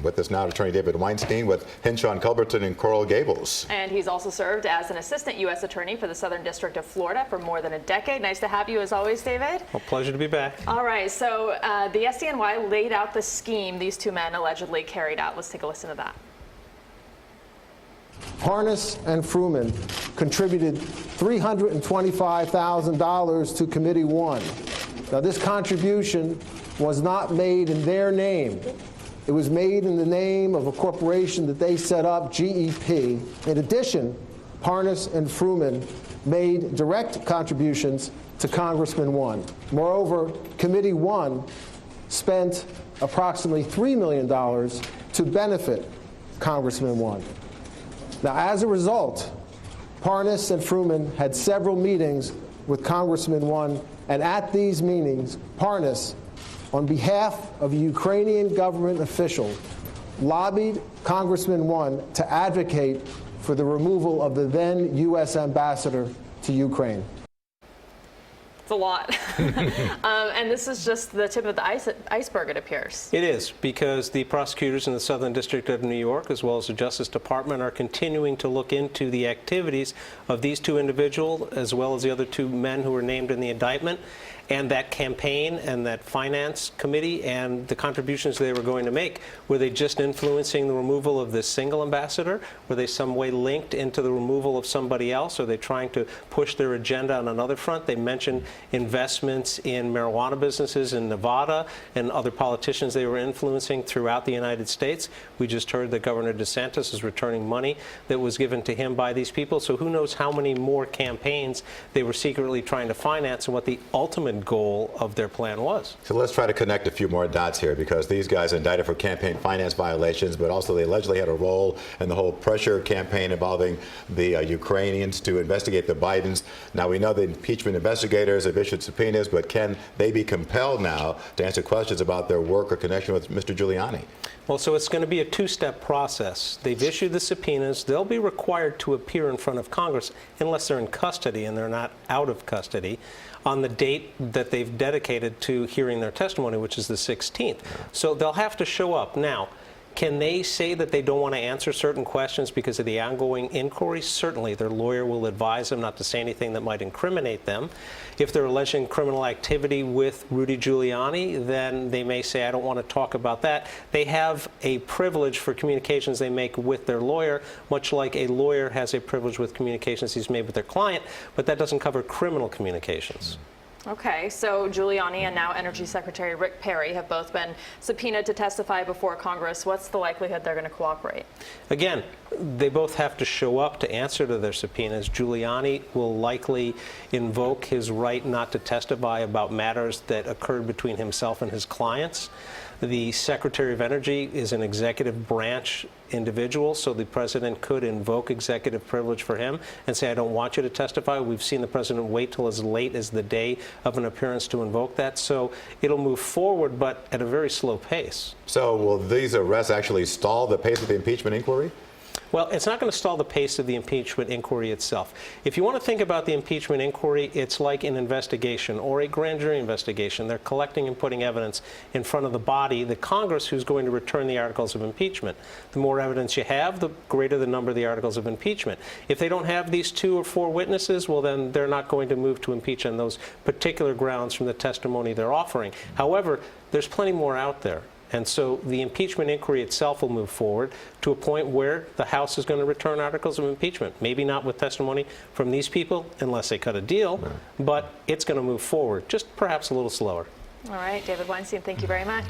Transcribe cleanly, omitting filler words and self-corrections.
With us now, Attorney David Weinstein with Henshaw & Culbertson in Coral Gables. And he's also served as an assistant U.S. attorney for the Southern District of Florida for more than a decade. Nice to have you as always, David. Well, pleasure to be back. All right, so the SDNY laid out the scheme these two men allegedly carried out. Let's take a listen to that. Parnas and Fruman contributed $325,000 to Committee 1. Now, this contribution was not made in their name. It was made in the name of a corporation that they set up, GEP. In addition, Parnas and Fruman made direct contributions to Congressman 1. Moreover, Committee 1 spent approximately $3 million to benefit Congressman 1. Now, as a result, Parnas and Fruman had several meetings with Congressman 1, and at these meetings, Parnas, on behalf of a Ukrainian government official, lobbied Congressman 1 to advocate for the removal of the then U.S. ambassador to Ukraine. It's a lot. And this is just the tip of the iceberg, it appears. It is, because the prosecutors in the Southern District of New York, as well as the Justice Department, are continuing to look into the activities of these two individuals, as well as the other two men who were named in the indictment, and that campaign and that finance committee and the contributions they were going to make. Were they just influencing the removal of this single ambassador? Were they some way linked into the removal of somebody else? Are they trying to push their agenda on another front? They mentioned investments in marijuana businesses in Nevada and other politicians they were influencing throughout the United States. We just heard that Governor DeSantis is returning money that was given to him by these people. So who knows how many more campaigns they were secretly trying to finance and what the ultimate goal of their plan was. So let's try to connect a few more dots here, because these guys indicted for campaign finance violations, but also they allegedly had a role in the whole pressure campaign involving the Ukrainians to investigate the Bidens. Now, we know the impeachment investigators have issued subpoenas, but can they be compelled now to answer questions about their work or connection with Mr. Giuliani? Well, so it's going to be a two-step process. They've issued the subpoenas. They'll be required to appear in front of Congress unless they're in custody and they're not out of custody on the date that they've dedicated to hearing their testimony, which is the 16th. So they'll have to show up. Now, can they say that they don't want to answer certain questions because of the ongoing inquiry? Certainly, their lawyer will advise them not to say anything that might incriminate them. If they're alleging criminal activity with Rudy Giuliani, then they may say, I don't want to talk about that. They have a privilege for communications they make with their lawyer, much like a lawyer has a privilege with communications he's made with their client, but that doesn't cover criminal communications. Okay, so Giuliani and now Energy Secretary Rick Perry have both been subpoenaed to testify before Congress. What's the likelihood they're going to cooperate? Again, they both have to show up to answer to their subpoenas. Giuliani will likely invoke his right not to testify about matters that occurred between himself and his clients. The Secretary of Energy is an executive branch individual, so the president could invoke executive privilege for him and say, I don't want you to testify. We've seen the president wait till as late as the day of an appearance to invoke that. So it'll move forward, but at a very slow pace. So will these arrests actually stall the pace of the impeachment inquiry? Well, it's not going to stall the pace of the impeachment inquiry itself. If you want to think about the impeachment inquiry, it's like an investigation or a grand jury investigation. They're collecting and putting evidence in front of the body, the Congress, who's going to return the articles of impeachment. The more evidence you have, the greater the number of the articles of impeachment. If they don't have these 2 or 4 witnesses, well, then they're not going to move to impeach on those particular grounds from the testimony they're offering. However, there's plenty more out there. And so the impeachment inquiry itself will move forward to a point where the House is going to return articles of impeachment. Maybe not with testimony from these people, unless they cut a deal, but it's going to move forward, just perhaps a little slower. All right, David Weinstein, thank you very much.